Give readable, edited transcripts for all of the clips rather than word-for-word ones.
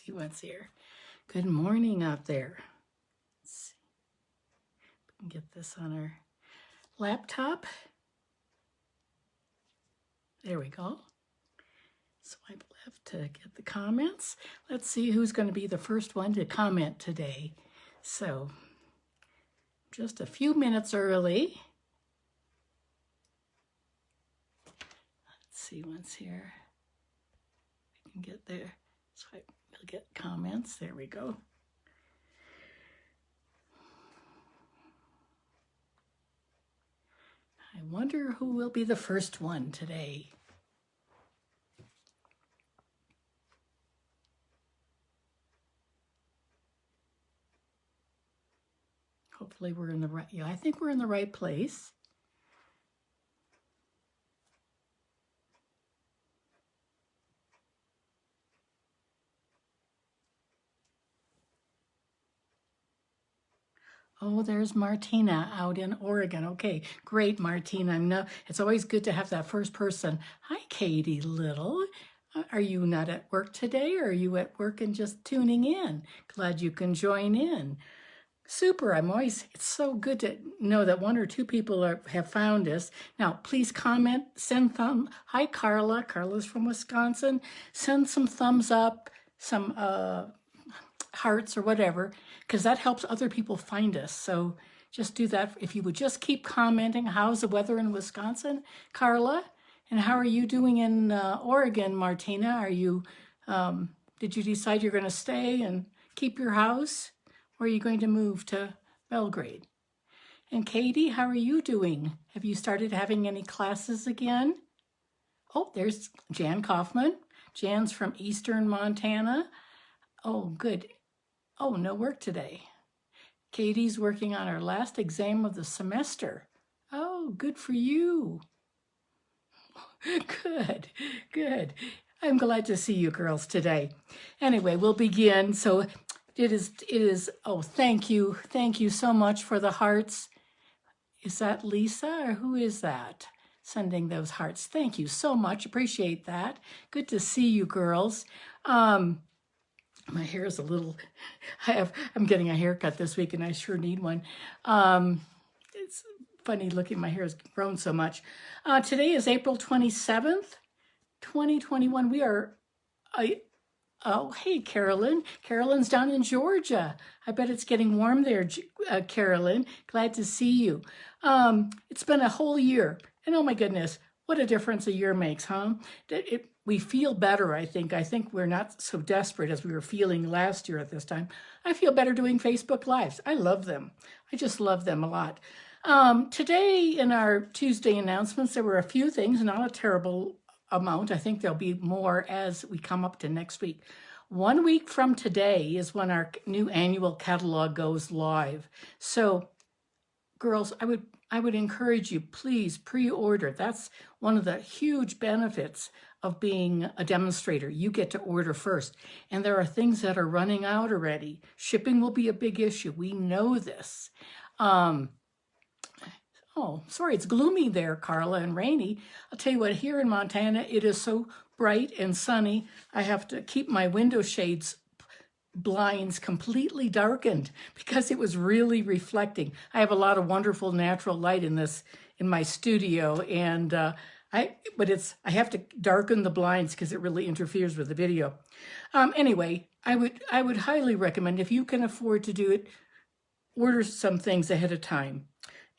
see what's here. Good morning out there. Let's see. We can get this on our laptop. There we go. Swipe left to get the comments. Let's see who's going to be the first one to comment today. So, just a few minutes early. Let's see what's here. We can get there. Swipe, we'll get comments. There we go. I wonder who will be the first one today. Hopefully we're in the right, yeah, I think we're in the right place. Oh, there's Martina out in Oregon. Okay, great, Martina. It's always good to have that first person. Hi, Katie Little. Are you not at work today, or are you at work and just tuning in? Glad you can join in. Super. It's so good to know that one or two people have found us. Now, please comment, send thumb. Hi, Carla. Carla's from Wisconsin. Send some thumbs up, some hearts or whatever, because that helps other people find us. So just do that. If you would just keep commenting. How's the weather in Wisconsin, Carla? And how are you doing in Oregon, Martina? Are you, did you decide you're going to stay and keep your house? Or are you going to move to Belgrade? And Katie, how are you doing? Have you started having any classes again? Oh, there's Jan Kaufman. Jan's from Eastern Montana. Oh, good. Oh, no work today. Katie's working on her last exam of the semester. Oh, good for you. Good, good. I'm glad to see you girls today. Anyway, we'll begin. So it is, oh, thank you so much for the hearts. Is that Lisa, or who is that sending those hearts? Thank you so much, appreciate that. Good to see you girls. My hair is a little, I'm getting a haircut this week and I sure need one. It's funny looking, my hair has grown so much. Today is April 27th, 2021. We are, oh, hey, Carolyn. Carolyn's down in Georgia. I bet it's getting warm there, Carolyn. Glad to see you. It's been a whole year. And oh my goodness, what a difference a year makes, huh? We feel better, I think. I think we're not so desperate as we were feeling last year at this time. I feel better doing Facebook Lives. I love them. I just love them a lot. Today in our Tuesday announcements, there were a few things, not a terrible amount. I think there'll be more as we come up to next week. 1 week from today is when our new annual catalog goes live. So girls, I would encourage you, please pre-order. That's one of the huge benefits of being a demonstrator. You get to order first. And there are things that are running out already. Shipping will be a big issue. We know this. Oh, sorry, it's gloomy there, Carla, and rainy. I'll tell you what, here in Montana, it is so bright and sunny. I have to keep my window shades blinds completely darkened because it was really reflecting. I have a lot of wonderful natural light in my studio, and I have to darken the blinds because it really interferes with the video. Anyway, I would highly recommend, if you can afford to do it, order some things ahead of time.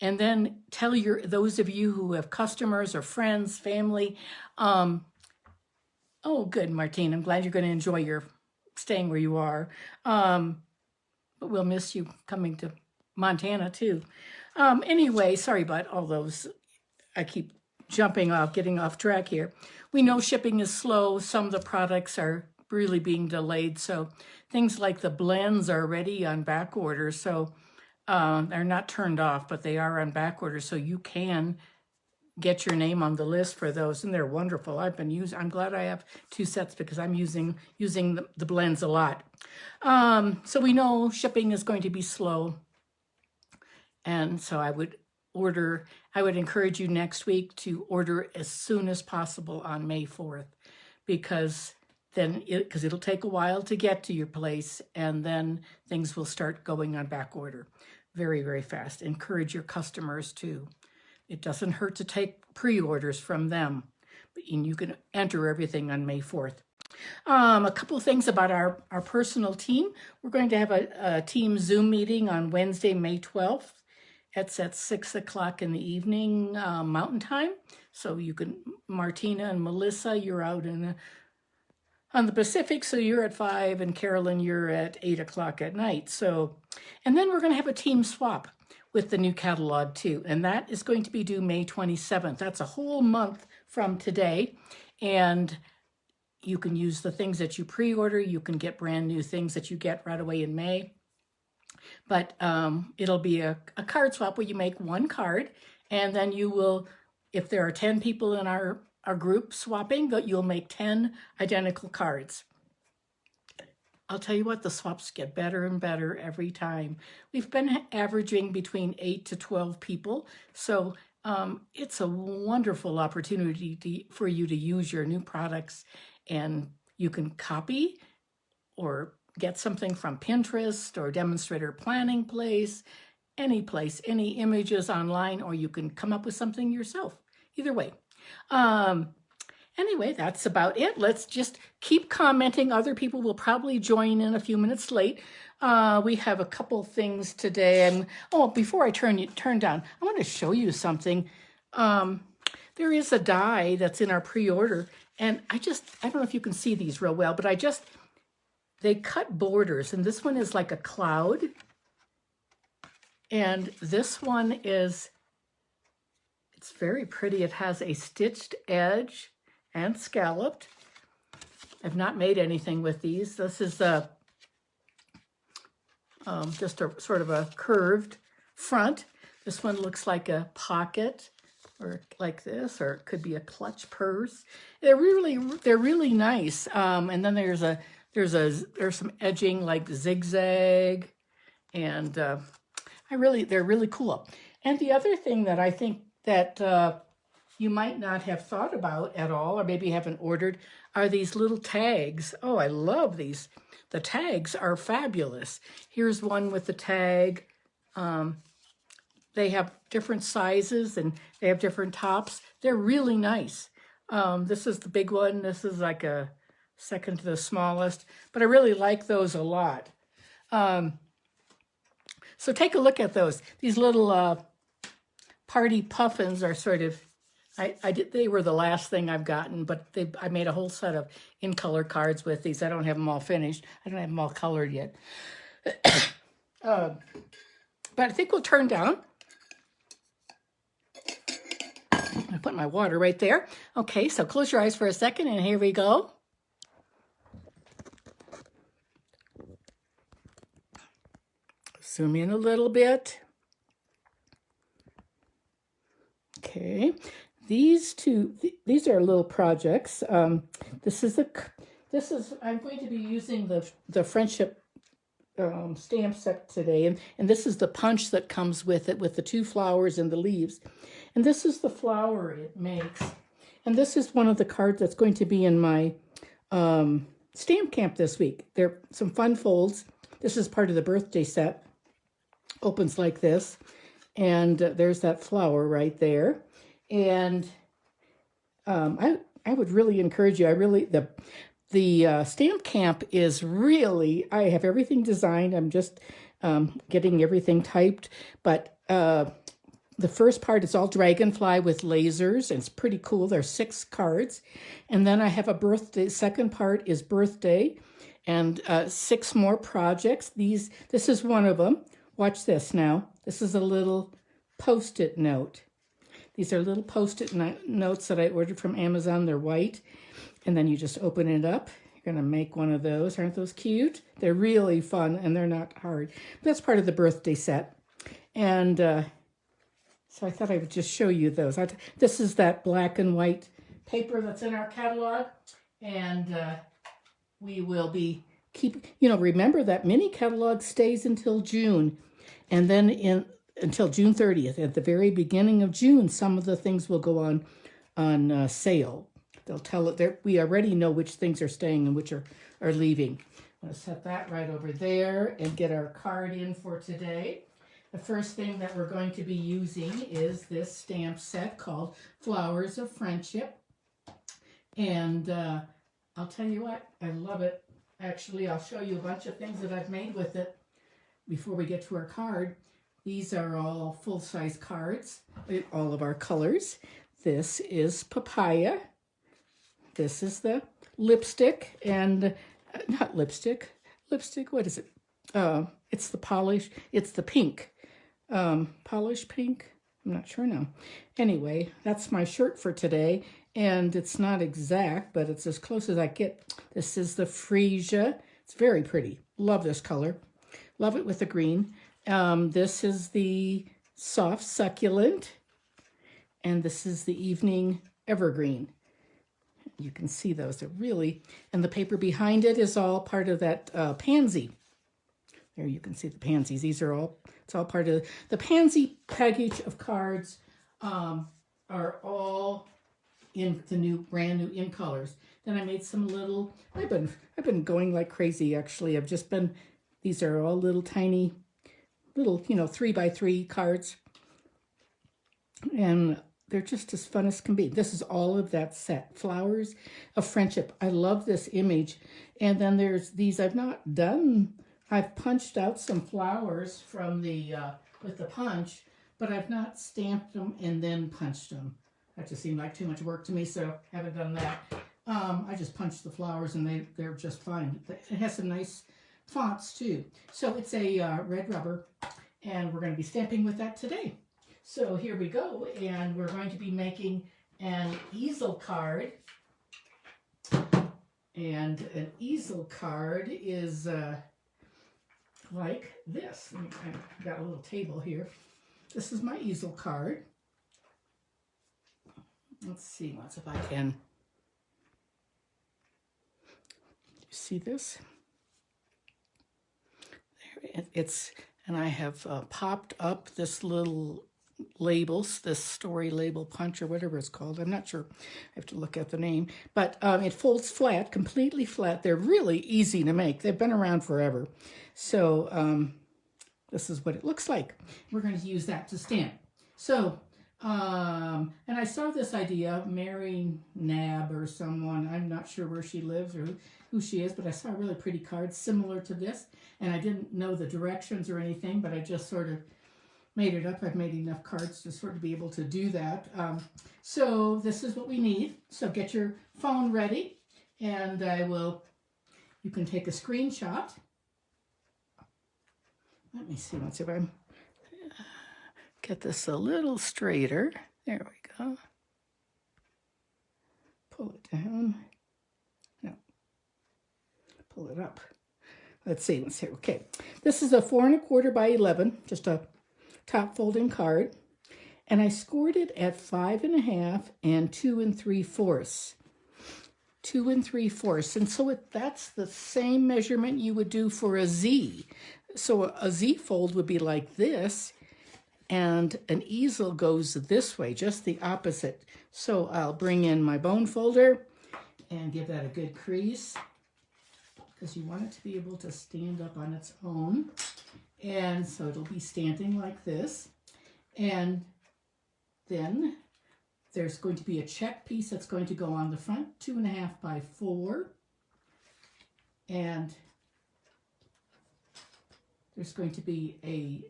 And then tell those of you who have customers or friends, family. Oh, good, Martine. I'm glad you're going to enjoy your staying where you are. But we'll miss you coming to Montana too. Anyway, sorry about all those. I keep jumping off, getting off track here. We know shipping is slow. Some of the products are really being delayed. So things like the blends are already on back order. So they're not turned off, but they are on back order. So you can get your name on the list for those, and they're wonderful. I'm glad I have 2 sets because I'm using the blends a lot. So we know shipping is going to be slow. And so I would encourage you next week to order as soon as possible on May 4th, because then because it'll take a while to get to your place, and then things will start going on back order very, very fast. Encourage your customers too. It doesn't hurt to take pre-orders from them, and you can enter everything on May 4th. A couple of things about our personal team. We're going to have a team Zoom meeting on Wednesday, May 12th. It's at 6 o'clock in the evening, Mountain Time. So you can, Martina and Melissa, you're out on the Pacific, so you're at 5, and Carolyn, you're at 8 o'clock at night. So, and then we're going to have a team swap with the new catalog too, and that is going to be due May 27th. That's a whole month from today, and you can use the things that you pre-order. You can get brand new things that you get right away in May. But it'll be a card swap where you make one card, and then you will, if there are 10 people in our group swapping, you'll make 10 identical cards. I'll tell you what, the swaps get better and better every time. We've been averaging between 8 to 12 people, so it's a wonderful opportunity for you to use your new products, and you can copy or get something from Pinterest or Demonstrator Planning Place, any images online, or you can come up with something yourself. Either way. Anyway, that's about it. Let's just keep commenting. Other people will probably join in a few minutes late. We have a couple things today. And before I turn down, I want to show you something. There is a die that's in our pre-order, and I don't know if you can see these real well, but they cut borders, and this one is like a cloud, and this one it's very pretty. It has a stitched edge and scalloped. I've not made anything with these. This is just a sort of a curved front. This one looks like a pocket, or like this, or it could be a clutch purse. They're really nice. And then there's some edging like zigzag, and they're really cool. And the other thing that I think that you might not have thought about at all, or maybe haven't ordered, are these little tags. Oh, I love these. The tags are fabulous. Here's one with the tag. They have different sizes, and they have different tops. They're really nice. This is the big one. This is like a second to the smallest, but I really like those a lot. So take a look at those. These little party puffins are sort of, they were the last thing I've gotten, but I made a whole set of in-color cards with these. I don't have them all finished. I don't have them all colored yet. But I think we'll turn down. I put my water right there. Okay, so close your eyes for a second, and here we go. Zoom in a little bit. Okay, these are little projects. I'm going to be using the friendship stamp set today, and this is the punch that comes with it, with the 2 flowers and the leaves. And this is the flower it makes. And this is one of the cards that's going to be in my stamp camp this week. There are some fun folds. This is part of the birthday set. Opens like this, and there's that flower right there. And I would really encourage you. The stamp camp is really, I have everything designed. I'm just getting everything typed, but the first part is all dragonfly with lasers, and it's pretty cool. There's 6 cards, and then I have a birthday. Second part is birthday, and 6 more projects. This is one of them. Watch this now. This is a little Post-it note. These are little Post-it notes that I ordered from Amazon. They're white. And then you just open it up. You're going to make one of those. Aren't those cute? They're really fun, and they're not hard. That's part of the birthday set. And so I thought I would just show you those. This is that black and white paper that's in our catalog. And we will be remember that mini catalog stays until June, and then until June 30th. At the very beginning of June, some of the things will go on sale. they'll tell it there. We already know which things are staying and which are leaving. I'm going to set that right over there and get our card in for today. The first thing that we're going to be using is this stamp set called Flowers of Friendship. And I'll tell you what, I love it. Actually, I'll show you a bunch of things that I've made with it before we get to our card. These are all full-size cards, all of our colors. This is papaya. This is the lipstick, and not lipstick, what is it? It's the polish, it's the pink. Polish pink? I'm not sure now. Anyway, that's my shirt for today, and it's not exact, but it's as close as I get. This is the freesia. It's very pretty. Love this color. Love it with the green. This is the soft succulent, and this is the evening evergreen. You can see those. They're really, and the paper behind it is all part of that pansy. There you can see the pansies. These are all, it's all part of the pansy package of cards. Are all in the brand new in colors. Then I made some little, I've been going like crazy actually. These are all little tiny, 3x3 cards. And they're just as fun as can be. This is all of that set, Flowers of Friendship. I love this image. And then there's these I've not done. I've punched out some flowers from the, with the punch, but I've not stamped them and then punched them. That just seemed like too much work to me, so haven't done that. I just punched the flowers and they're just fine. It has some nice fonts too. So it's a red rubber, and we're going to be stamping with that today. So here we go, and we're going to be making an easel card. And an easel card is like this. I've got a little table here. This is my easel card. Let's see, if I can. You see this? There it's, and I have popped up this little labels, this story label punch or whatever it's called. I'm not sure. I have to look at the name. But it folds flat, completely flat. They're really easy to make. They've been around forever. So this is what it looks like. We're going to use that to stamp. So, and I saw this idea, Mary Nab or someone, I'm not sure where she lives or who she is, but I saw a really pretty card similar to this. And I didn't know the directions or anything, but I just sort of made it up. I've made enough cards to sort of be able to do that. So this is what we need. So get your phone ready, and you can take a screenshot. Let me see, let's see if I get this a little straighter. There we go. Pull it down. No, pull it up. Let's see, okay. This is a 4 1/4 by 11, just a top folding card, and I scored it at 5 1/2 and 2 3/4. 2 3/4, and so that's the same measurement you would do for a Z. So a Z fold would be like this, and an easel goes this way, just the opposite. So I'll bring in my bone folder and give that a good crease, because you want it to be able to stand up on its own. And so it'll be standing like this. And then there's going to be a check piece that's going to go on the front, 2 1/2 by 4. And there's going to be a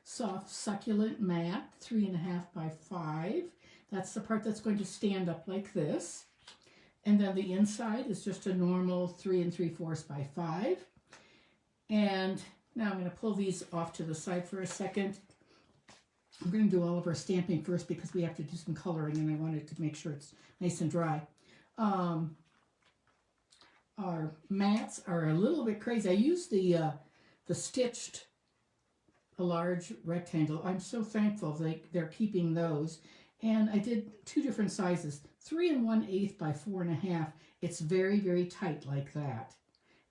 soft succulent mat, 3 1/2 by 5. That's the part that's going to stand up like this. And then the inside is just a normal 3 3/4 by 5. And now I'm going to pull these off to the side for a second. I'm going to do all of our stamping first because we have to do some coloring, and I wanted to make sure it's nice and dry. Our mats are a little bit crazy. I used the stitched, a large rectangle. I'm so thankful they're keeping those. And I did 2 different sizes, 3 1/8 by 4 1/2. It's very, very tight like that.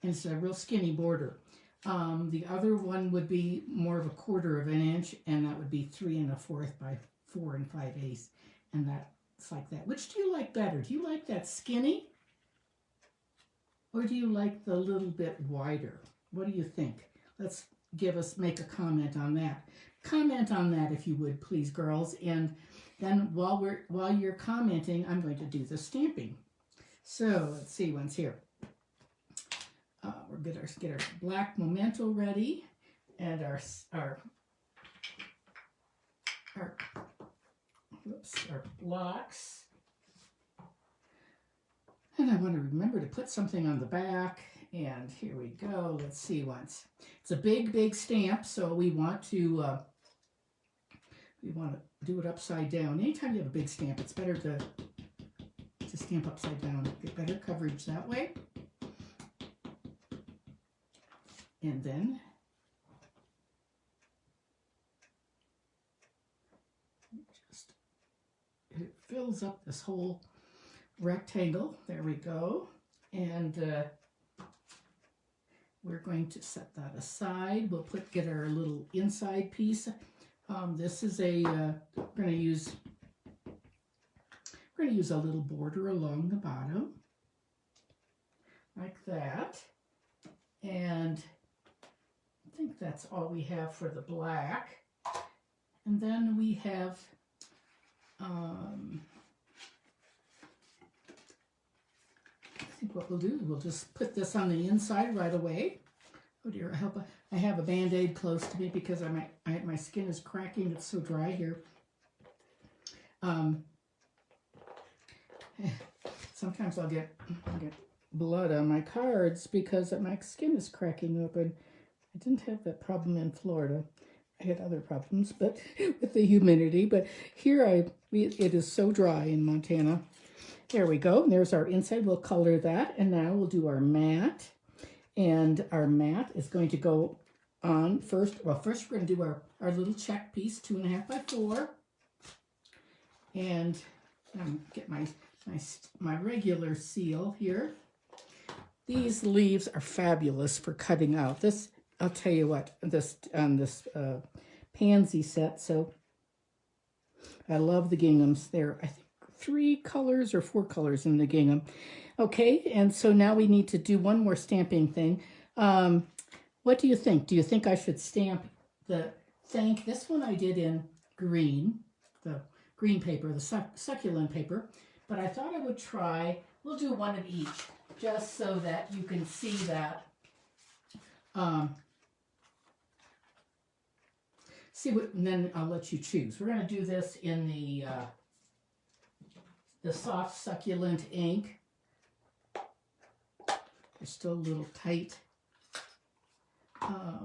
And it's a real skinny border. The other one would be more of a 1/4 inch, and that would be 3 1/4 by 4 5/8. And It's like that. Which do you like better? Do you like that skinny? Or do you like the little bit wider? What do you think? Let's make a comment on that. Comment on that if you would, please, girls. And then while you're commenting, I'm going to do the stamping. So let's see what's here. We're get our black memento ready, and our blocks. And I want to remember to put something on the back. And here we go. Let's see once. It's a big stamp, so we want to do it upside down. Anytime you have a big stamp, it's better to stamp upside down. Get better coverage that way. And then it fills up this whole rectangle. There we go. And we're going to set that aside. We'll get our little inside piece. This is we're going to use a little border along the bottom, like that. And I think that's all we have for the black. And then we have I think what we'll do is we'll just put this on the inside right away. Oh dear, I hope I have a Band-Aid close to me because my skin is cracking. It's so dry here. Sometimes I'll get blood on my cards because my skin is cracking open. I didn't have that problem in Florida. I had other problems, but with the humidity. But here it is so dry in Montana. There we go. There's our inside. We'll color that, and now we'll do our mat. And our mat is going to go on first. Well, first we're going to do our little check piece, 2.5 by 4, and get my regular seal here. These leaves are fabulous for cutting out. This, I'll tell you what, this pansy set. So I love the ginghams. There, I think 3 colors or 4 colors in the gingham. Okay, and so now we need to do one more stamping thing. What do you think? Do you think I should stamp this one I did in green, the green paper, the succulent paper, but I thought I would try, we'll do one of each, just so that you can see that, and then I'll let you choose. We're going to do this in the soft succulent ink. They're still a little tight.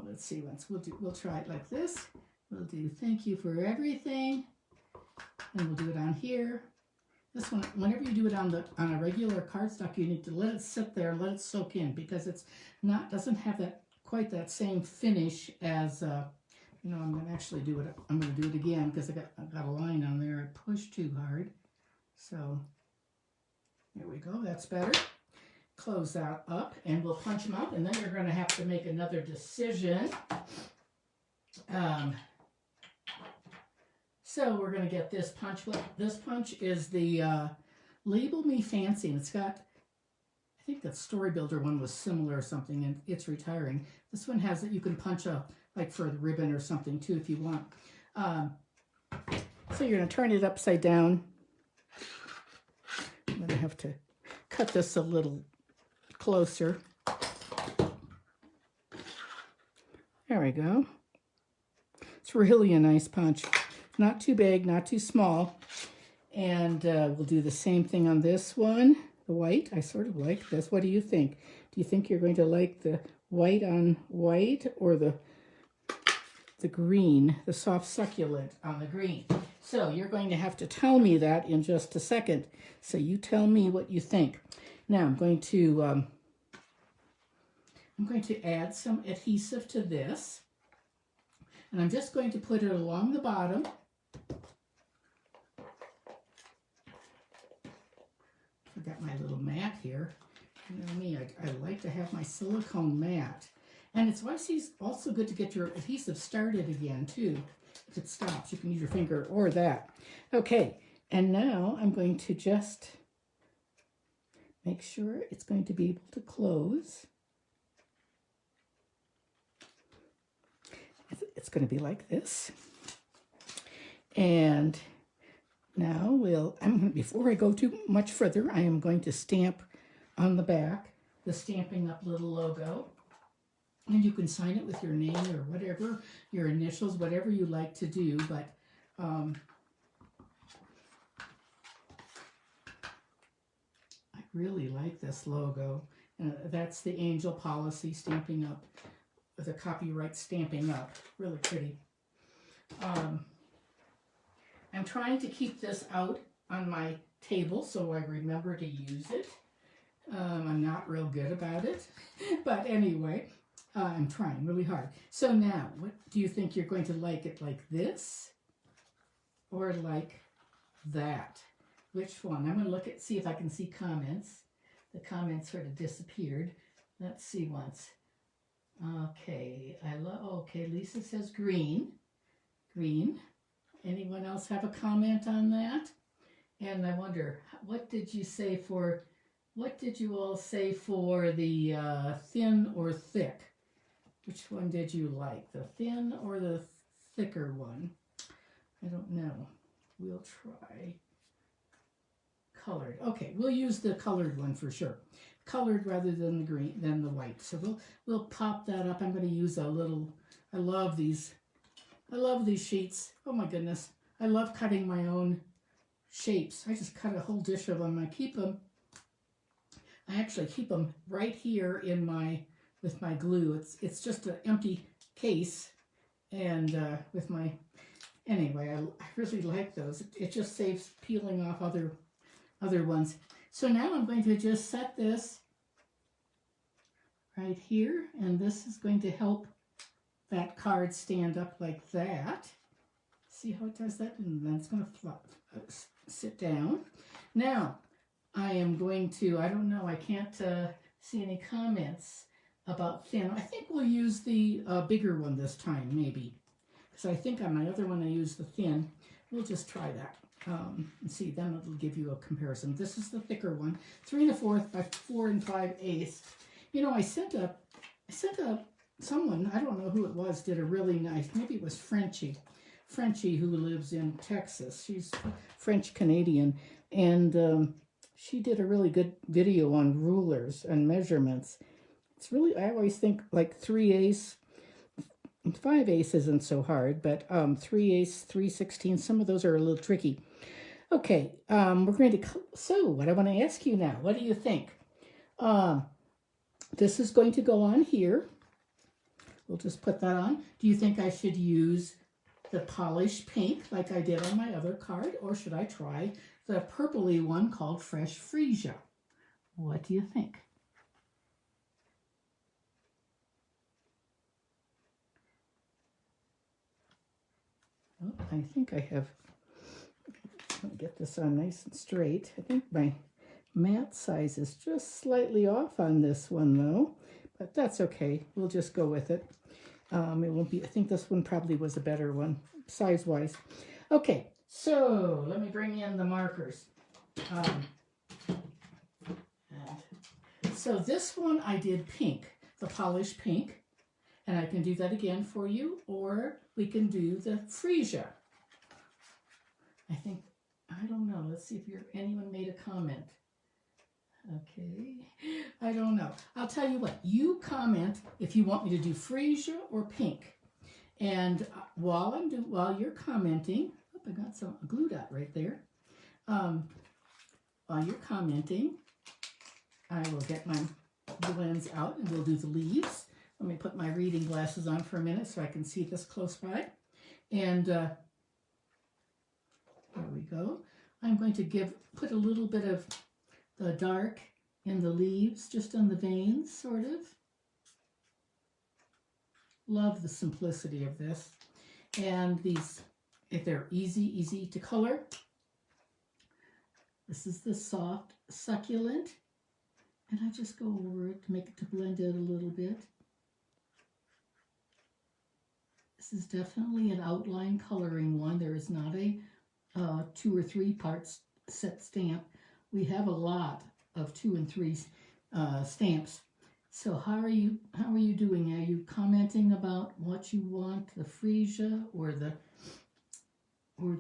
Let's see, we'll try it like this. We'll do thank you for everything, and we'll do it on here. This one, whenever you do it on a regular cardstock, you need to let it sit there, let it soak in, because it's doesn't have quite that same finish as I'm going to actually do it. I'm going to do it again because I got a line on there. I pushed too hard. So there we go. That's better. Close that up, and we'll punch them out, and then you're going to have to make another decision. So we're going to get this punch. This punch is the Label Me Fancy, and it's got, I think that Story Builder one was similar or something, and it's retiring. This one has it. You can punch like for the ribbon or something too if you want. So you're going to turn it upside down. I'm going to have to cut this a little closer. There we go. It's really a nice punch. Not too big, not too small. And we'll do the same thing on this one. The white, I sort of like this. What do you think? Do you think you're going to like the white on white or the green, the soft succulent on the green? So you're going to have to tell me that in just a second. So you tell me what you think. Now I'm going to add some adhesive to this, and I'm just going to put it along the bottom. Forgot my little mat here. You know me, I like to have my silicone mat. And it's also good to get your adhesive started again too. If it stops, you can use your finger or that. Okay, And now I'm going to just make sure it's going to be able to close. It's going to be like this. And now before I go too much further, I am going to stamp on the back the Stampin' Up! Little logo. And you can sign it with your name or whatever, your initials, whatever you like to do. But I really like this logo. That's the Angel Policy Stampin' Up! The copyright Stampin' Up! Really pretty. I'm trying to keep this out on my table so I remember to use it. I'm not real good about it, but anyway, I'm trying really hard. So now, what do you think you're going to like it like this or like that? Which one? I'm going to see if I can see comments. The comments sort of disappeared. Let's see once. Okay, okay, Lisa says green. Green. Anyone else have a comment on that? And I wonder, what did you all say for the thin or thick? Which one did you like, the thin or the thicker one? I don't know. We'll try colored. Okay, we'll use the colored one for sure. Colored rather than the green, than the white. So we'll pop that up. I'm going to use a little. I love these sheets. Oh my goodness. I love cutting my own shapes. I just cut a whole dish of them. I actually keep them right here with my glue. It's just an empty case, and anyway, I really like those. It just saves peeling off other ones. So now I'm going to just set this right here, and this is going to help that card stand up like that. See how it does that? And then it's going to sit down. Now, I am going to, I don't know, I can't see any comments about thin. I think we'll use the bigger one this time, maybe. Because I think on my other one I used the thin. We'll just try that. And see, then it'll give you a comparison. This is the thicker one, 3 1/4 by 4 5/8. You know, I sent someone, I don't know who it was, did a really nice, maybe it was Frenchie who lives in Texas. She's French-Canadian, and she did a really good video on rulers and measurements. It's really, I always think like 3/8, 5/8 isn't so hard, but 3/8, 3/16, some of those are a little tricky. Okay, we're going to, so what I want to ask you now, what do you think? This is going to go on here. We'll just put that on. Do you think I should use the polished pink like I did on my other card, or should I try the purpley one called Fresh Freesia? What do you think? Oh, I think I have, let me get this on nice and straight. I think my mat size is just slightly off on this one though, but that's okay. We'll just go with it. It won't be, I think this one probably was a better one, size-wise. Okay, so let me bring in the markers. So this one I did pink, the polished pink, and I can do that again for you, or we can do the freesia. I think, I don't know, let's see if anyone made a comment. Okay, I don't know. I'll tell you what, you comment if you want me to do freesia or pink. And while you're commenting, oh, I got a glue dot right there. While you're commenting, I will get my blends out and we'll do the leaves. Let me put my reading glasses on for a minute so I can see this close by. And there we go. I'm going to put a little bit of the dark in the leaves, just on the veins, sort of. Love the simplicity of this. And these, if they're easy to color. This is the soft Succulent. And I just go over it to make it, to blend it a little bit. This is definitely an outline coloring one. There is not a 2 or 3 parts set stamp. We have a lot of 2 and 3 stamps. So how are you doing? Are you commenting about what you want, the freesia or the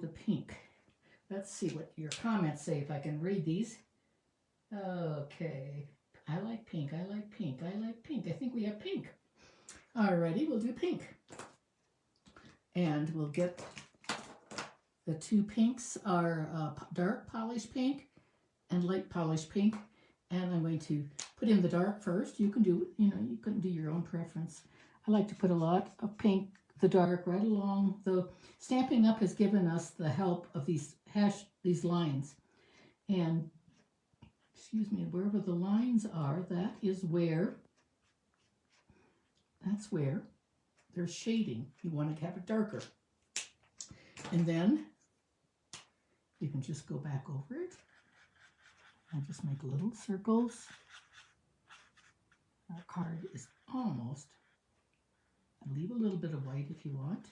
pink? Let's see what your comments say, if I can read these. Okay. I like pink. I like pink. I like pink. I think we have pink. Alrighty, we'll do pink. And we'll get the 2 pinks are dark polished pink and light polished pink. And I'm going to put in the dark first. You can do, you can do your own preference. I like to put a lot of pink, the dark, right along. The Stampin' Up! Has given us the help of these lines. And, excuse me, wherever the lines are, that's where there's shading. You want to have it darker. And then you can just go back over it. I'll just make little circles. Our card is almost. And leave a little bit of white if you want.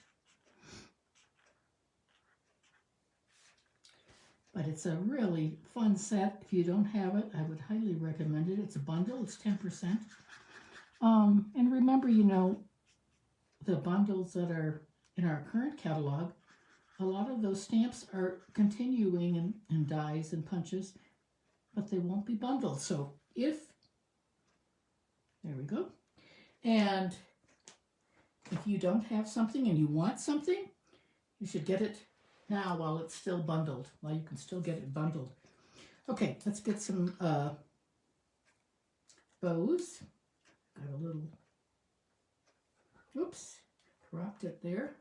But it's a really fun set. If you don't have it, I would highly recommend it. It's a bundle. It's 10%. And remember, the bundles that are in our current catalog, a lot of those stamps are continuing in dies and punches, but they won't be bundled. So there we go. And if you don't have something and you want something, you should get it now while it's still bundled, while you can still get it bundled. Okay, let's get some bows. Got a little, whoops, dropped it there.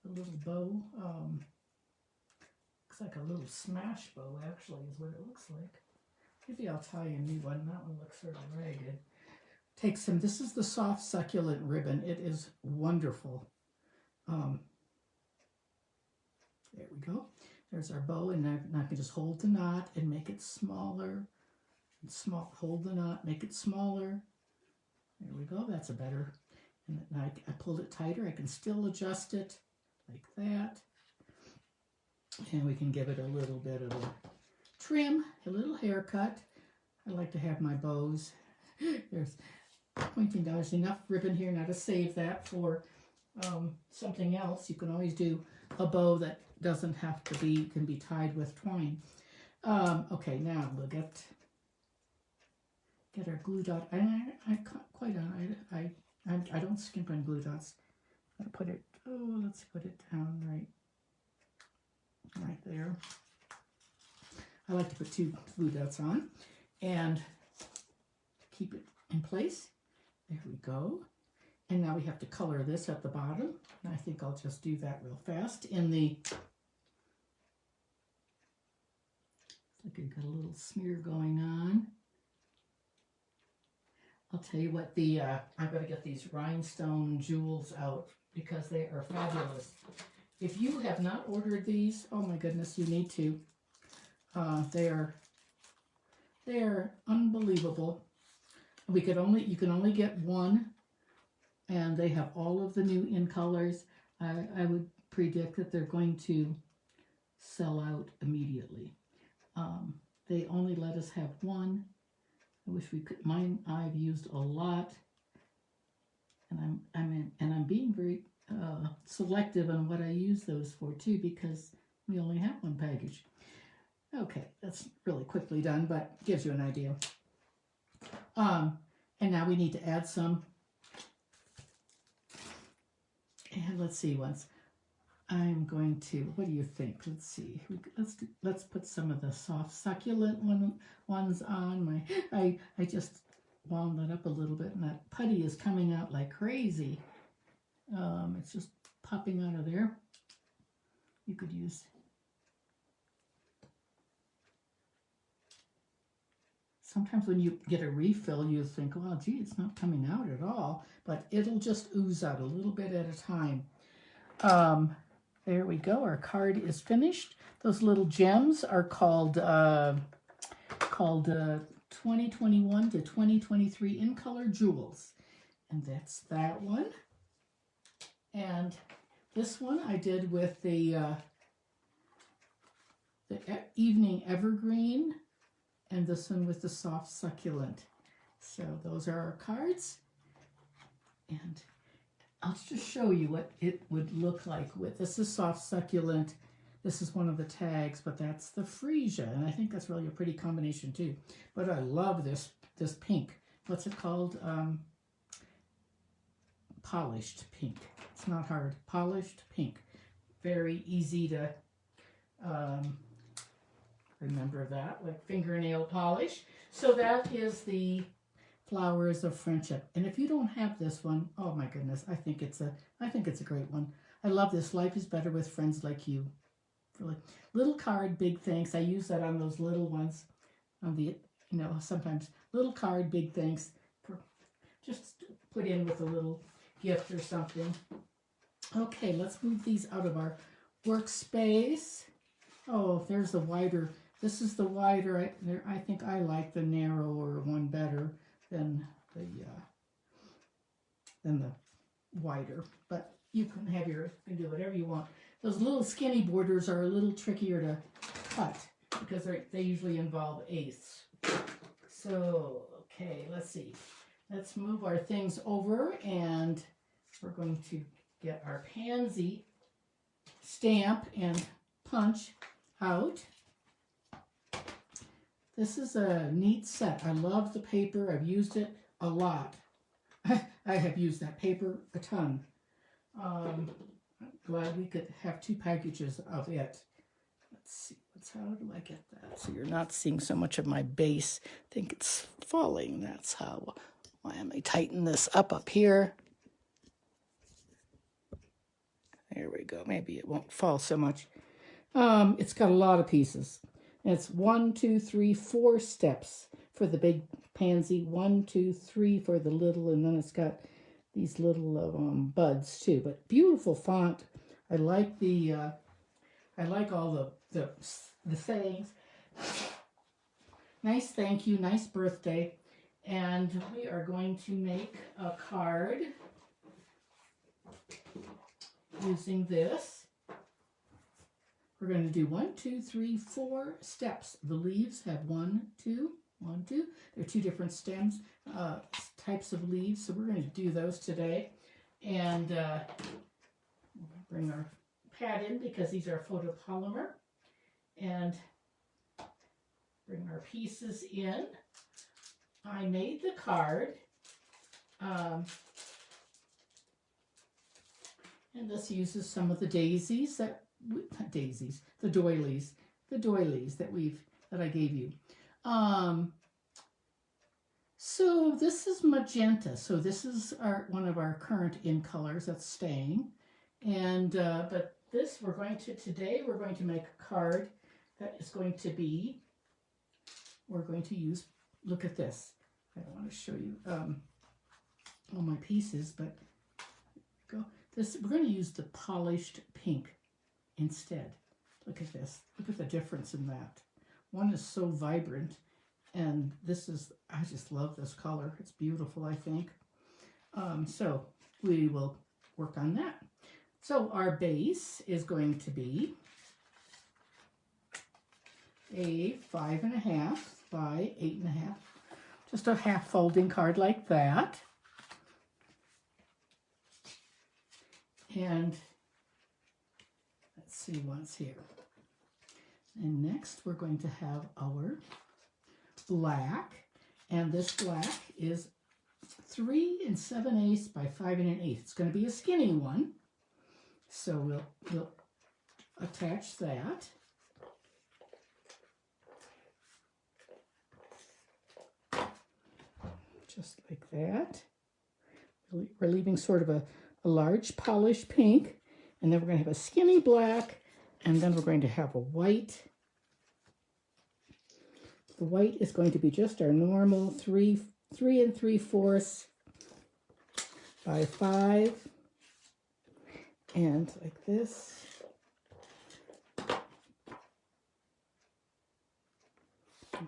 A little bow. Looks like a little smash bow, actually, is what it looks like. Maybe I'll tie a new one. That one looks sort of ragged. Take some, this is the soft succulent ribbon. It is wonderful. There we go. There's our bow, and now I can just hold the knot and make it smaller. Hold the knot, make it smaller. There we go. That's a better. And I pulled it tighter. I can still adjust it like that. And we can give it a little bit of a trim, a little haircut. I like to have my bows. There's pointing down. There's enough ribbon here now to save that for something else. You can always do a bow that doesn't have to be, can be tied with twine. Okay, now we'll get our glue dot. I don't skimp on glue dots. I'm gonna put it. Oh, let's put it down right there. I like to put 2 glue dots on and keep it in place. There we go. And now we have to color this at the bottom. And I think I'll just do that real fast. In the, like I got a little smear going on. I'll tell you what, I'm going to get these rhinestone jewels out because they are fabulous. If you have not ordered these, oh my goodness, you need to. They are unbelievable. You can only get one, and they have all of the new in colors. I would predict that they're going to sell out immediately. They only let us have one. I wish we could. Mine I've used a lot, and I'm being very selective on what I use those for too, because we only have one package. Okay, that's really quickly done, but gives you an idea. And now we need to add some. And let's see, I'm going to, what do you think? Let's see. Let's put some of the soft succulent ones on. I just wound that up a little bit, and that putty is coming out like crazy. It's just popping out of there. You could use. Sometimes when you get a refill, you think, well, gee, it's not coming out at all. But it'll just ooze out a little bit at a time. There we go. Our card is finished. Those little gems are called 2021 to 2023 in color jewels. And that's that one. And this one I did with the the Evening Evergreen, and this one with the Soft Succulent. So those are our cards. And I'll just show you what it would look like with. This is Soft Succulent. This is one of the tags, but that's the freesia. And I think that's really a pretty combination too. But I love this pink. What's it called? Polished pink. It's not hard. Polished pink. Very easy to remember that, like fingernail polish. So that is the Flowers of Friendship. And if you don't have this one, oh my goodness, I think it's a great one. I love this. Life is better with friends like you. Really. Little card, big thanks. I use that on those little ones. On the, sometimes little card, big thanks. For just put in with a little gift or something. Okay, let's move these out of our workspace. Oh, there's the wider. This is the wider. I think I like the narrower one better than the wider. But you can do whatever you want. Those little skinny borders are a little trickier to cut because they usually involve eighths. So, okay, let's see. Let's move our things over, and we're going to get our pansy stamp and punch out. This is a neat set. I love the paper. I've used it a lot. I have used that paper a ton. I'm glad we could have 2 packages of it. Let's see. How do I get that? So you're not seeing so much of my base. I think it's falling. That's how. Why am I tighten this up here? There we go. Maybe it won't fall so much. It's got a lot of pieces. And it's 1, 2, 3, 4 steps for the big pansy. 1, 2, 3 for the little, and then it's got these little buds too. But beautiful font. I like all the sayings. Nice thank you, nice birthday. And we are going to make a card using this. We're going to do 1, 2, 3, 4 steps. The leaves have 1, 2, 1, 2. They're 2 different stems, types of leaves. So we're going to do those today. And bring our pad in because these are photopolymer. And bring our pieces in. I made the card. And this uses some of the daisies the doilies that I gave you. So this is magenta. So this is one of our current in colors that's staying. And but today we're going to make a card that is going to be, we're going to use, look at this. I don't want to show you all my pieces, but go. We're going to use the polished pink instead. Look at this. Look at the difference in that. One is so vibrant, and I just love this color. It's beautiful, I think. So we will work on that. So our base is going to be a 5.5 by 8.5. Just a half folding card like that. And let's see what's here. And next we're going to have our black. And this black is 3 7/8 by 5 1/8. It's going to be a skinny one. So we'll attach that. Just like that. We're leaving sort of a large polished pink, and then we're going to have a skinny black, and then we're going to have a white. The white is going to be just our normal 3 3/4 by 5, and like this.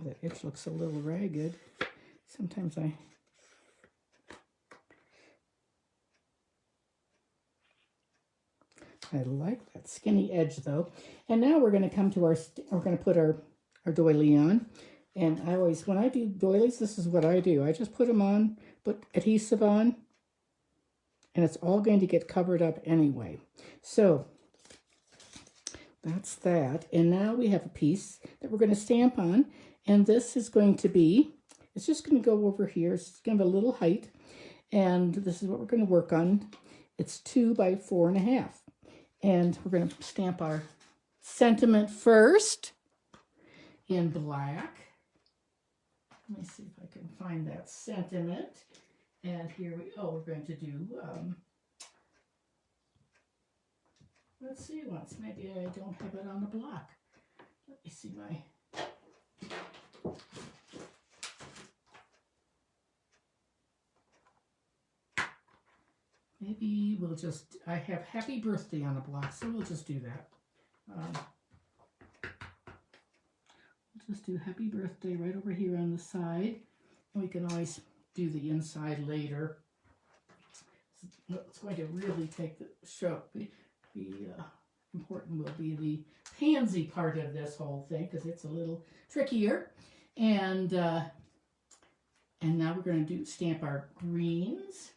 That edge looks a little ragged. Sometimes I like that skinny edge though. And now we're going to come to we're going to put our doily on. And I always, when I do doilies, this is what I do. I just put them on, put adhesive on, and it's all going to get covered up anyway. So that's that. And now we have a piece that we're going to stamp on. And this is going to be, it's just going to go over here. It's going to have a little height. And this is what we're going to work on. It's 2 by 4.5. And we're going to stamp our sentiment first in black. Let me see if I can find that sentiment. And here we're going to do, let's see once. Maybe I don't have it on the block. Let me see my, maybe we'll just, I have happy birthday on the block, so we'll just do that. We'll just do happy birthday right over here on the side. And we can always do the inside later. What's going to really take the show, important will be the pansy part of this whole thing, because it's a little trickier. And now we're going to stamp our greens.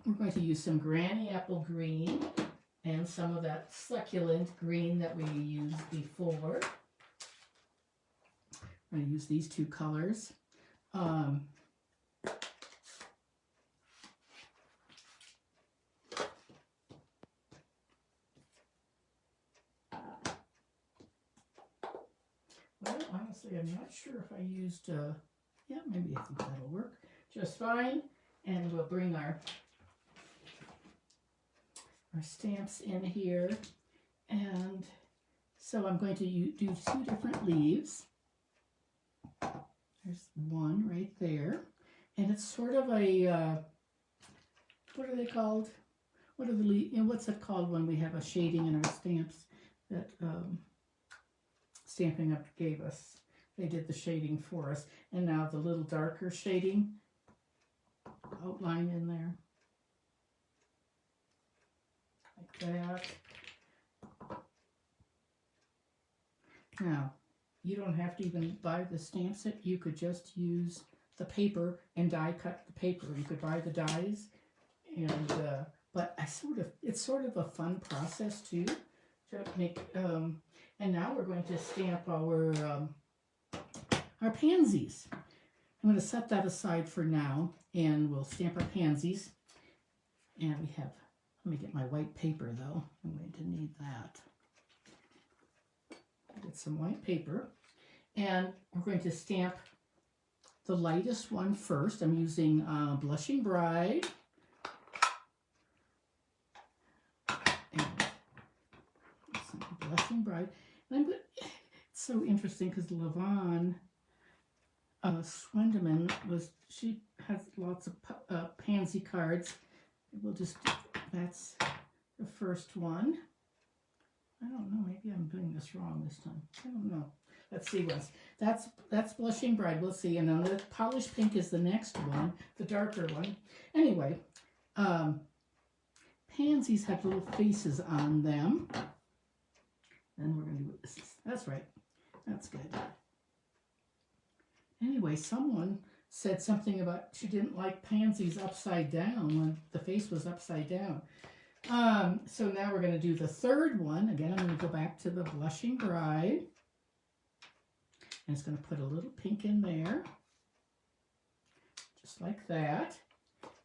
We're going to use some Granny Apple green and some of that Succulent green that we used before. We're going to use these two colors. Well, honestly, I'm not sure if I used, yeah, maybe I think that'll work just fine. And we'll bring our stamps in here. And so I'm going to do 2 different leaves. There's one right there. And it's sort of a, what are they called? What are the leaves? What's it called when we have a shading in our stamps that Stampin' Up gave us? They did the shading for us. And now the little darker shading outline in there. Like that. Now, you don't have to even buy the stamp set. You could just use the paper and die cut the paper. You could buy the dies, and but it's sort of a fun process too to make. And now we're going to stamp our pansies. I'm going to set that aside for now, and we'll stamp our pansies. And we have. Let me get my white paper though. I'm going to need that. Get some white paper, and we're going to stamp the lightest one first. I'm using Blushing Bride, and Blushing Bride. And it's so interesting because Lavon Swendeman she has lots of pansy cards. We'll just that's the first one. I don't know, maybe I'm doing this wrong this time. I don't know. Let's see what's. That's Blushing Bride. We'll see. And then the Polished Pink is the next one, the darker one. Anyway, pansies have little faces on them. And we're going to do this. That's right. That's good. Anyway, someone said something about she didn't like pansies upside down when the face was upside down. So now we're going to do the third one. Again, I'm going to go back to the Blushing Bride. And it's going to put a little pink in there. Just like that.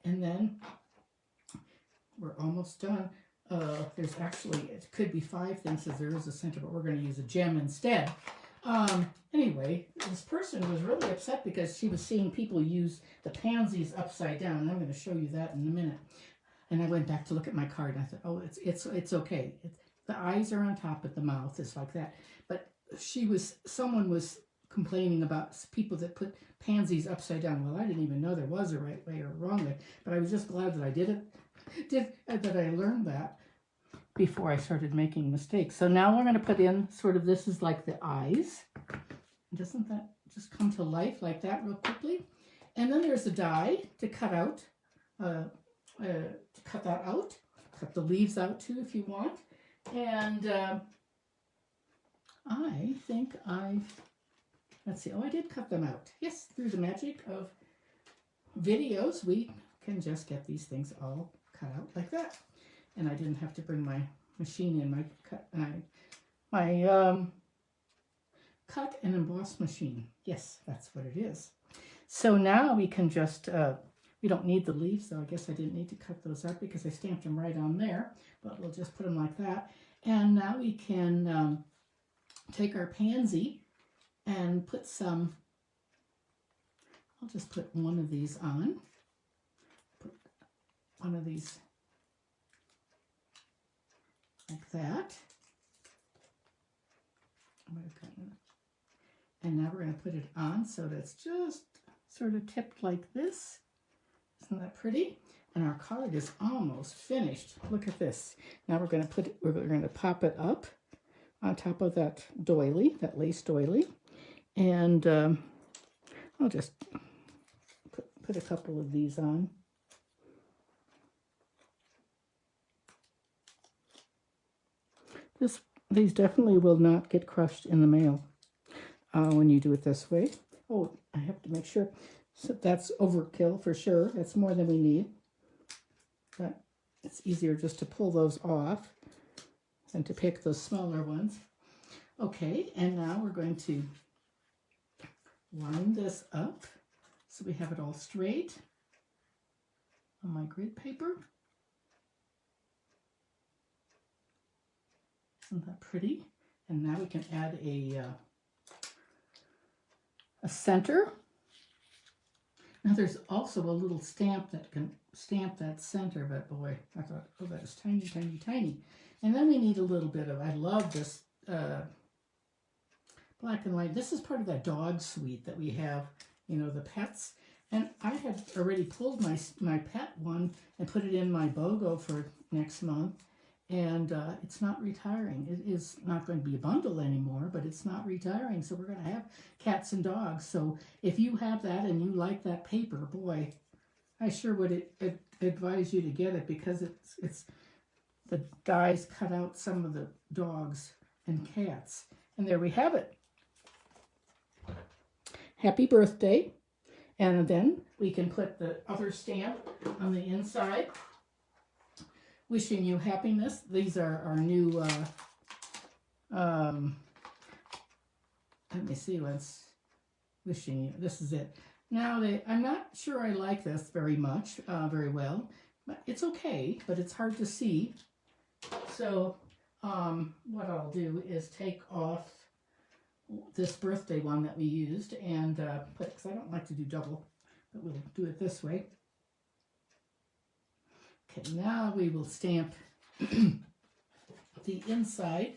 And then we're almost done. There's actually, it could be 5 things as there is a center, but we're going to use a gem instead. Anyway, this person was really upset because she was seeing people use the pansies upside down. And I'm going to show you that in a minute. And I went back to look at my card and I thought, oh, it's okay. The eyes are on top of the mouth. It's like that. But someone was complaining about people that put pansies upside down. Well, I didn't even know there was a right way or a wrong way. But I was just glad that I that I learned that before I started making mistakes. So now we're going to put in sort of, this is like the eyes. Doesn't that just come to life like that real quickly? And then there's a die to cut out, to cut that out. Cut the leaves out too if you want. And I think let's see, oh, I did cut them out. Yes, through the magic of videos, we can just get these things all cut out like that. And I didn't have to bring my machine in, my cut and emboss machine. Yes, that's what it is. So now we can just, we don't need the leaves, so I guess I didn't need to cut those out because I stamped them right on there, but we'll just put them like that. And now we can take our pansy and put some, I'll just put one of these on. Put one of these like that. And now we're going to put it on so that's just sort of tipped like this. Isn't that pretty? And our card is almost finished. Look at this. Now we're going to we're going to pop it up on top of that doily, that lace doily. And I'll just put a couple of these on. These definitely will not get crushed in the mail when you do it this way. Oh, I have to make sure. So that's overkill for sure. That's more than we need. But it's easier just to pull those off than to pick those smaller ones. Okay, and now we're going to line this up so we have it all straight on my grid paper. Isn't that pretty? And now we can add a center. Now there's also a little stamp that can stamp that center, but boy, I thought, oh, that is tiny, tiny, tiny. And then we need a little bit of, I love this black and white. This is part of that dog suite that we have, you know, the pets. And I had already pulled my pet one and put it in my BOGO for next month. And it's not retiring. It is not going to be a bundle anymore, but it's not retiring. So we're going to have cats and dogs. So if you have that and you like that paper, boy, I sure would advise you to get it because it's the dies cut out some of the dogs and cats. And there we have it. Happy birthday. And then we can put the other stamp on the inside. Wishing you happiness. These are our new, let me see what's wishing you. This is it. Now, I'm not sure I like this very much, very well, but it's okay, but it's hard to see. So, what I'll do is take off this birthday one that we used and put, because I don't like to do double, but we'll do it this way. Okay, now we will stamp the inside.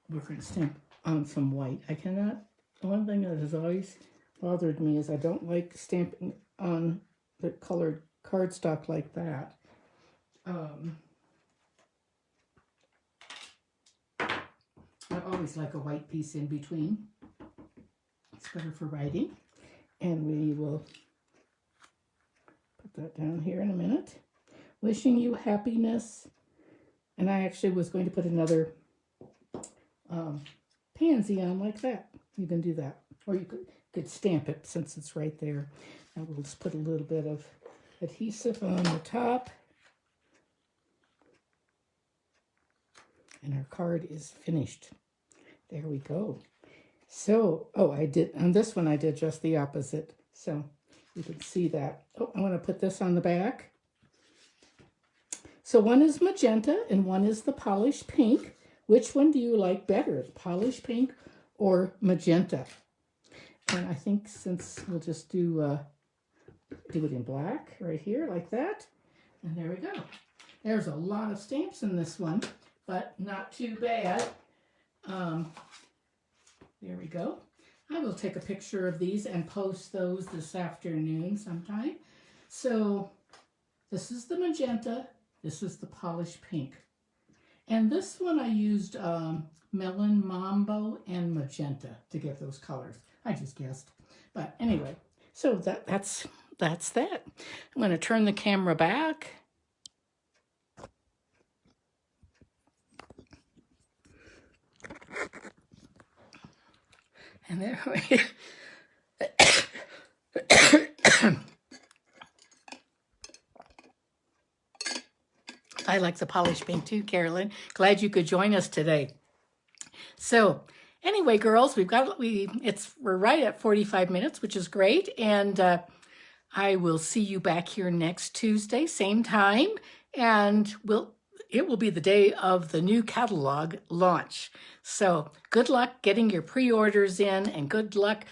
We're going to stamp on some white. I cannot, one thing that has always bothered me is I don't like stamping on the colored cardstock like that. I always like a white piece in between. It's better for writing. And we will put that down here in a minute. Wishing you happiness. And I actually was going to put another pansy on like that. You can do that. Or you could stamp it since it's right there. And we'll just put a little bit of adhesive on the top. And our card is finished. There we go. So, oh, I did, on this one I did just the opposite. So you can see that. Oh, I want to put this on the back. So one is magenta and one is the polished pink. Which one do you like better, the polished pink or magenta? And I think since we'll just do it in black right here like that. And there we go. There's a lot of stamps in this one, but not too bad. There we go. I will take a picture of these and post those this afternoon sometime. So this is the magenta. This is the polished pink. And this one I used melon, mambo, and magenta to get those colors. I just guessed. But anyway, So that's that. I'm going to turn the camera back. And there we I like the polish paint too, Carolyn. Glad you could join us today. So anyway, girls, we're right at 45 minutes, which is great. And I will see you back here next Tuesday, same time. And it will be the day of the new catalog launch. So good luck getting your pre-orders in, and good luck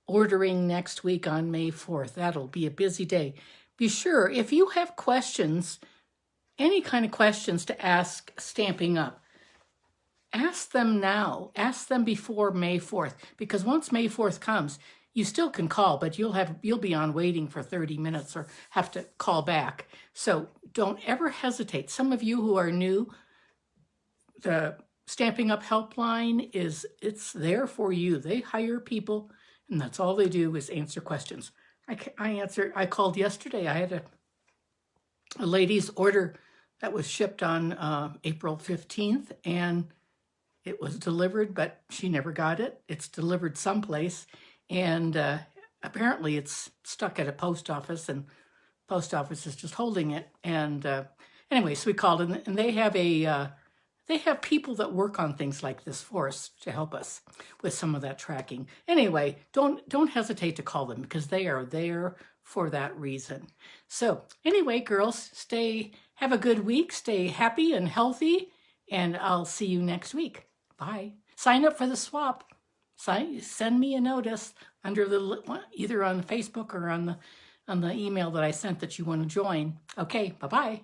ordering next week on May 4th. That'll be a busy day. Be sure, if you have questions, any kind of questions to ask Stamping Up, ask them now. Ask them before May 4th, because once May 4th comes, you still can call, but you'll be on waiting for 30 minutes or have to call back. So don't ever hesitate. Some of you who are new, the Stamping Up helpline it's there for you. They hire people, and that's all they do is answer questions. I called yesterday. I had a lady's order that was shipped on April 15th, and it was delivered, but she never got it. It's delivered someplace, and apparently it's stuck at a post office, and post office is just holding it. And anyway, so we called, and they have people that work on things like this for us to help us with some of that tracking. Anyway, don't hesitate to call them, because they are there for that reason. So anyway, girls, have a good week, stay happy and healthy, and I'll see you next week. Bye. Sign up for the swap. Send me a notice under either on Facebook or on the email that I sent that you want to join. Okay, bye-bye.